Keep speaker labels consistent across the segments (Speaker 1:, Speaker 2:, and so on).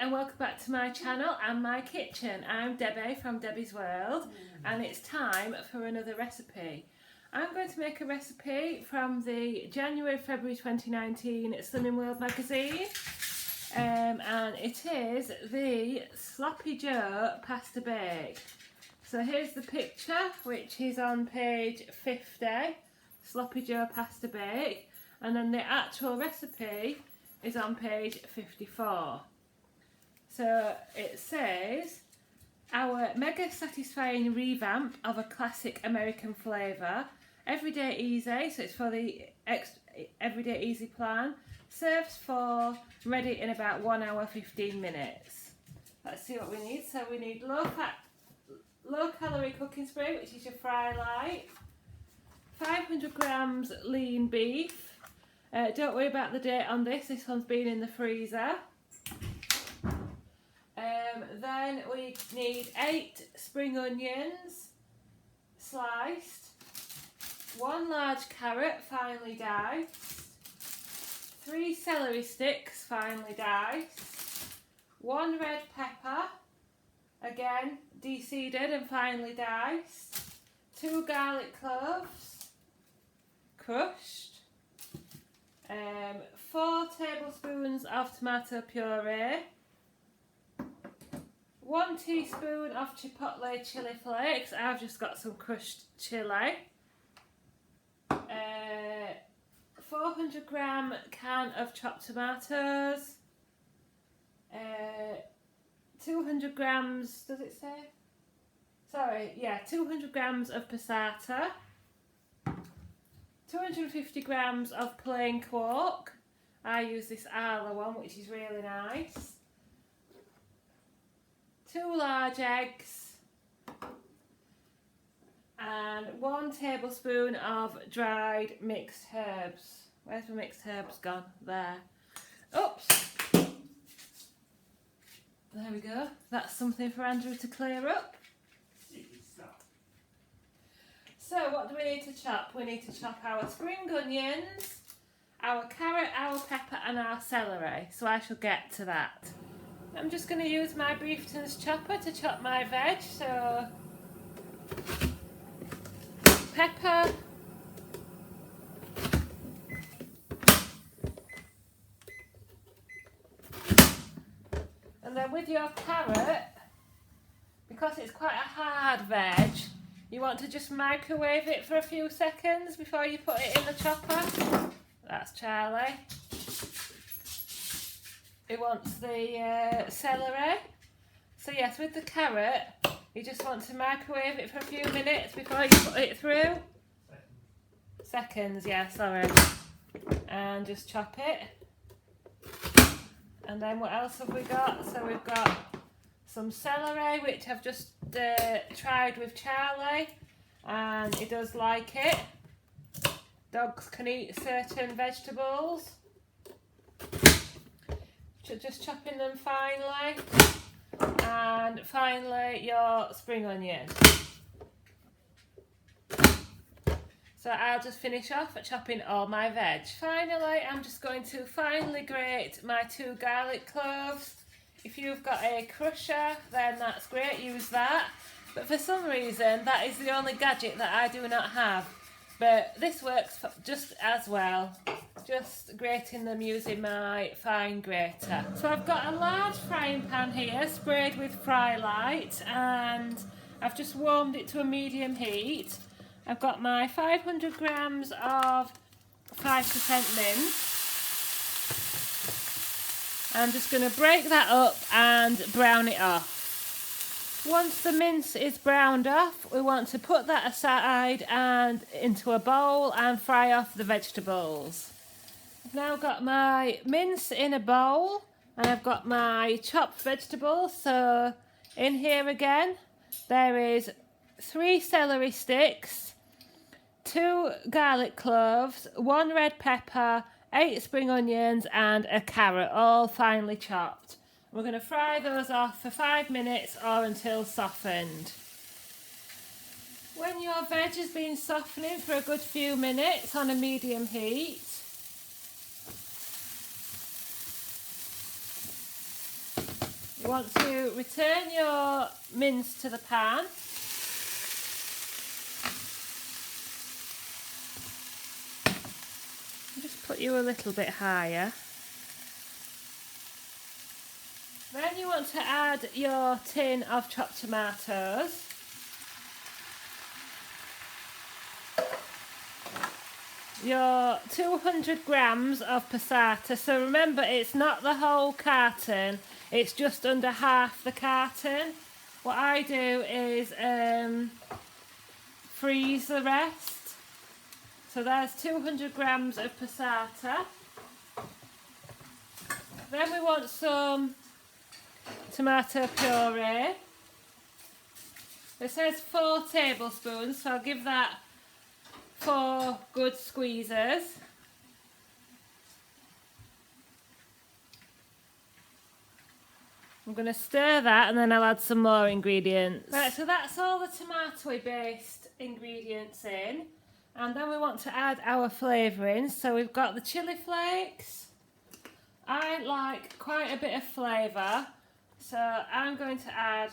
Speaker 1: and welcome back to my channel and my kitchen. I'm Debbie from Debbie's World and it's time for another recipe. I'm going to make a recipe from the January-February 2019 Slimming World magazine and it is the Sloppy Joe Pasta Bake. So here's the picture, which is on page 50, Sloppy Joe Pasta Bake, and then the actual recipe is on page 54. So it says, our mega satisfying revamp of a classic American flavour, everyday easy, so it's for the everyday easy plan, serves for, ready in about 1 hour 15 minutes. Let's see what we need. So we need low calorie cooking spray, which is your fry light, 500 grams lean beef. Don't worry about the date on this one's been in the freezer. Then we need 8 spring onions sliced, 1 large carrot finely diced, 3 celery sticks finely diced, 1 red pepper, again de-seeded and finely diced, 2 garlic cloves, crushed, 4 tablespoons of tomato puree, 1 teaspoon of chipotle chili flakes. I've just got some crushed chili, 400 gram can of chopped tomatoes, 200 grams, does it say? Sorry, yeah, 200 grams of passata, 250 grams of plain quark. I use this Arla one, which is really nice. 2 large eggs. And 1 tablespoon of dried mixed herbs. Where's my mixed herbs gone? There. Oops. There we go. That's something for Andrew to clear up. So what do we need to chop? We need to chop our spring onions, our carrot, our pepper and our celery. So I shall get to that. I'm just going to use my Beefton's chopper to chop my veg. So pepper, and then with your carrot, because it's quite a hard veg, you want to just microwave it for a few seconds before you put it in the chopper. That's Charlie. He wants the celery. So yes, with the carrot, you just want to microwave it for a few minutes before you put it through. Seconds, yeah, sorry. And just chop it. And then what else have we got? So we've got some celery, which I've just tried with Charlie, and he does like it. Dogs can eat certain vegetables. Just chopping them finely. And finally your spring onion. So I'll just finish off at chopping all my veg. Finally, I'm just going to finely grate my 2 garlic cloves. If you've got a crusher, then that's great, use that. But for some reason, that is the only gadget that I do not have. But this works just as well. Just grating them using my fine grater. So I've got a large frying pan here, sprayed with fry light, and I've just warmed it to a medium heat. I've got my 500 grams of 5% mince. I'm just going to break that up and brown it off. Once the mince is browned off, we want to put that aside and into a bowl and fry off the vegetables. I've now got my mince in a bowl and I've got my chopped vegetables. So in here again, there is 3 celery sticks, 2 garlic cloves, 1 red pepper, 8 spring onions and a carrot, all finely chopped. We're going to fry those off for 5 minutes or until softened. When your veg has been softening for a good few minutes on a medium heat, You want to return your mince to the pan. Just put you a little bit higher. Then you want to add your tin of chopped tomatoes. Your 200 grams of passata. So remember, it's not the whole carton, it's just under half the carton. What I do is freeze the rest. So there's 200 grams of passata. Then we want some tomato puree. It says 4 tablespoons, so I'll give that 4 good squeezes. I'm going to stir that and then I'll add some more ingredients. Right, so that's all the tomato based ingredients in. And then we want to add our flavourings. So we've got the chilli flakes. I like quite a bit of flavour, so I'm going to add,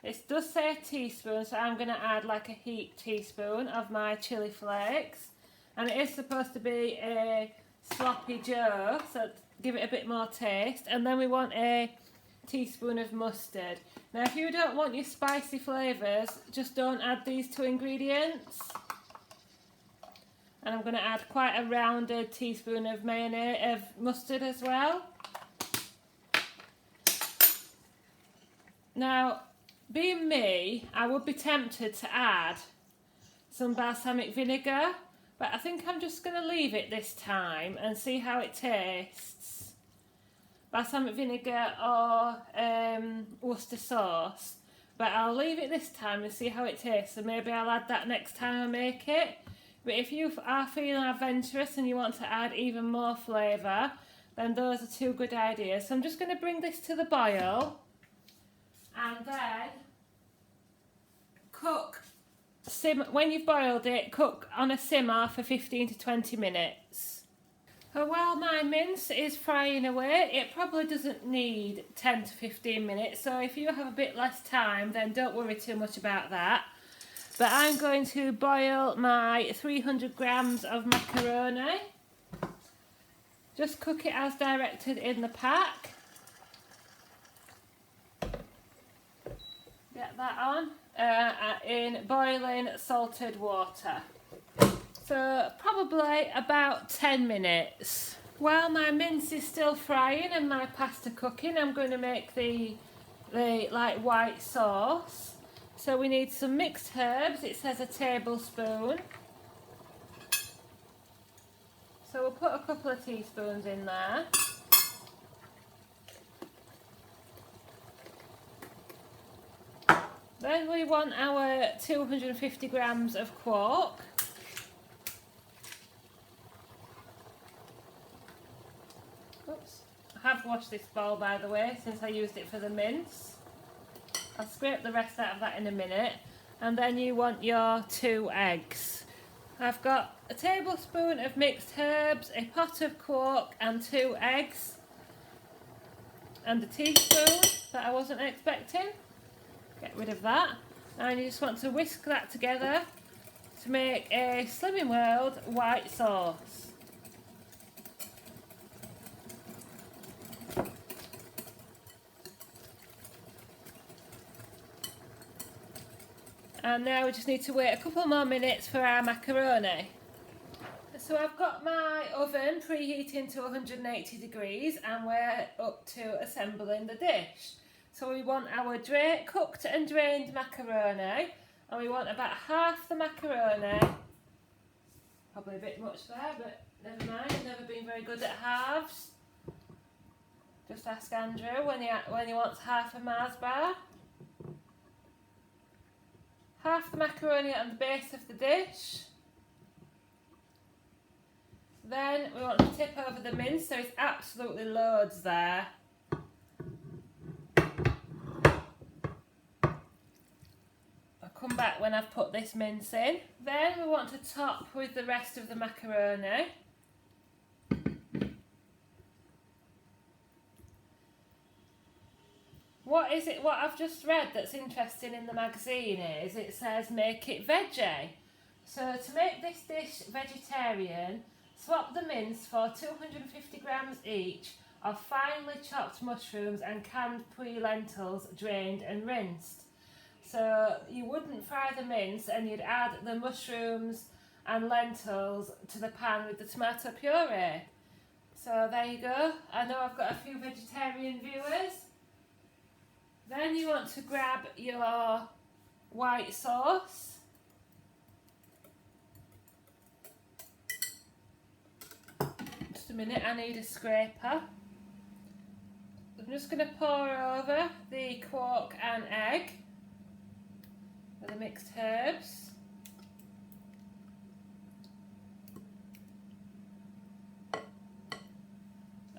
Speaker 1: it does say a teaspoon, so I'm going to add like a heaped teaspoon of my chilli flakes. And it is supposed to be a sloppy joe, so give it a bit more taste. And then we want a teaspoon of mustard. Now if you don't want your spicy flavours, just don't add these 2 ingredients. And I'm going to add quite a rounded teaspoon of mayonnaise, of mustard as well. Now, being me, I would be tempted to add some balsamic vinegar, but I think I'm just going to leave it this time and see how it tastes. Balsamic vinegar or Worcester sauce, but I'll leave it this time and see how it tastes, and maybe I'll add that next time I make it. But if you are feeling adventurous and you want to add even more flavour, then those are 2 good ideas. So I'm just going to bring this to the boil and then cook. When you've boiled it, cook on a simmer for 15 to 20 minutes. And while my mince is frying away, it probably doesn't need 10 to 15 minutes. So if you have a bit less time, then don't worry too much about that. But I'm going to boil my 300 grams of macaroni. Just cook it as directed in the pack. Get that on in boiling salted water. So probably about 10 minutes. While my mince is still frying and my pasta cooking, I'm going to make the like white sauce. So we need some mixed herbs. It says a tablespoon. So we'll put a couple of teaspoons in there. Then we want our 250 grams of quark. Oops. I have washed this bowl, by the way, since I used it for the mince. I'll scrape the rest out of that in a minute. And then you want your 2 eggs. I've got a tablespoon of mixed herbs, a pot of quark and 2 eggs. And a teaspoon that I wasn't expecting. Get rid of that. And you just want to whisk that together to make a Slimming World white sauce. And now we just need to wait a couple more minutes for our macaroni. So I've got my oven preheating to 180 degrees and we're up to assembling the dish. So we want our cooked and drained macaroni, and we want about half the macaroni. Probably a bit much there, but never mind, I've never been very good at halves. Just ask Andrew when he wants half a Mars bar. Half the macaroni on the base of the dish. Then we want to tip over the mince, so it's absolutely loads there. I'll come back when I've put this mince in. Then we want to top with the rest of the macaroni. what I've just read that's interesting in the magazine is it says make it veggie. So to make this dish vegetarian, swap the mince for 250 grams each of finely chopped mushrooms and canned pre-lentils drained and rinsed. So you wouldn't fry the mince and you'd add the mushrooms and lentils to the pan with the tomato puree. So there you go. I know I've got a few vegetarian viewers. Then you want to grab your white sauce. Just a minute, I need a scraper. I'm just going to pour over the quark and egg with the mixed herbs.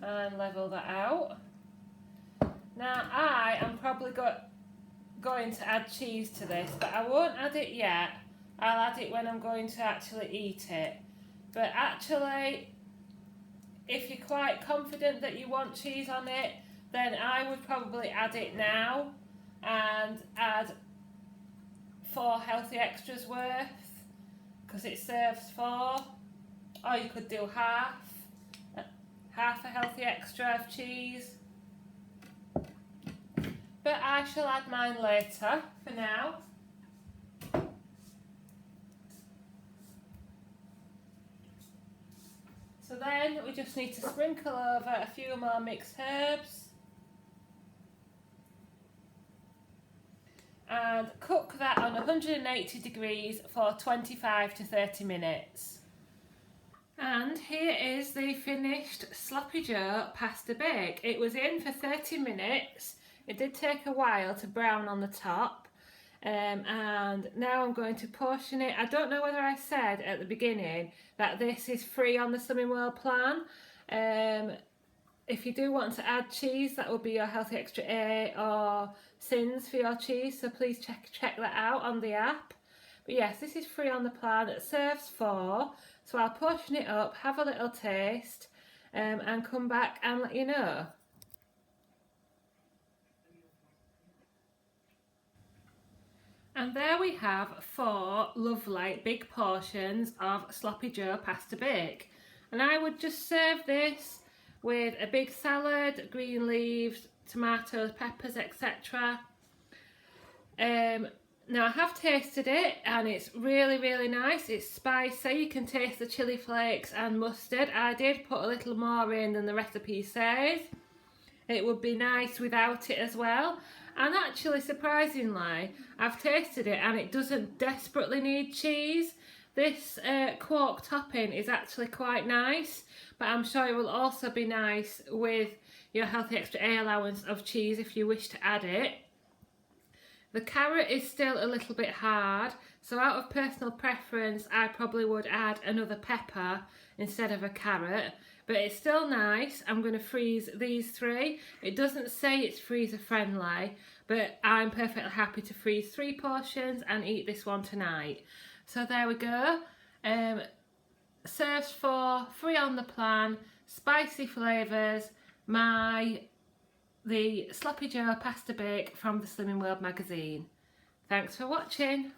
Speaker 1: And level that out. Now I am probably going to add cheese to this, but I won't add it yet. I'll add it when I'm going to actually eat it. But actually, if you're quite confident that you want cheese on it, then I would probably add it now and add 4 healthy extras worth, because it serves 4. Or you could do half a healthy extra of cheese. But I shall add mine later for now. So then we just need to sprinkle over a few more mixed herbs. And cook that on 180 degrees for 25 to 30 minutes. And here is the finished Sloppy Joe pasta bake. It was in for 30 minutes. It did take a while to brown on the top. And now I'm going to portion it. I don't know whether I said at the beginning that this is free on the Slimming World plan. If you do want to add cheese, that will be your Healthy Extra A or Sins for your cheese, so please check that out on the app. But yes, this is free on the plan. It serves 4, so I'll portion it up, have a little taste, and come back and let you know. And there we have 4 lovely big portions of Sloppy Joe pasta bake. And I would just serve this with a big salad, green leaves, tomatoes, peppers, etc. Now I have tasted it and it's really, really nice. It's spicy. You can taste the chilli flakes and mustard. I did put a little more in than the recipe says. It would be nice without it as well. And actually, surprisingly, I've tasted it and it doesn't desperately need cheese. This quark topping is actually quite nice, but I'm sure it will also be nice with your Healthy Extra A allowance of cheese if you wish to add it. The carrot is still a little bit hard, so out of personal preference, I probably would add another pepper instead of a carrot. But it's still nice. I'm going to freeze these 3. It doesn't say it's freezer friendly, but I'm perfectly happy to freeze 3 portions and eat this one tonight. So there we go. Serves 4, free on the plan, spicy flavours, the Sloppy Joe pasta bake from the Slimming World magazine. Thanks for watching.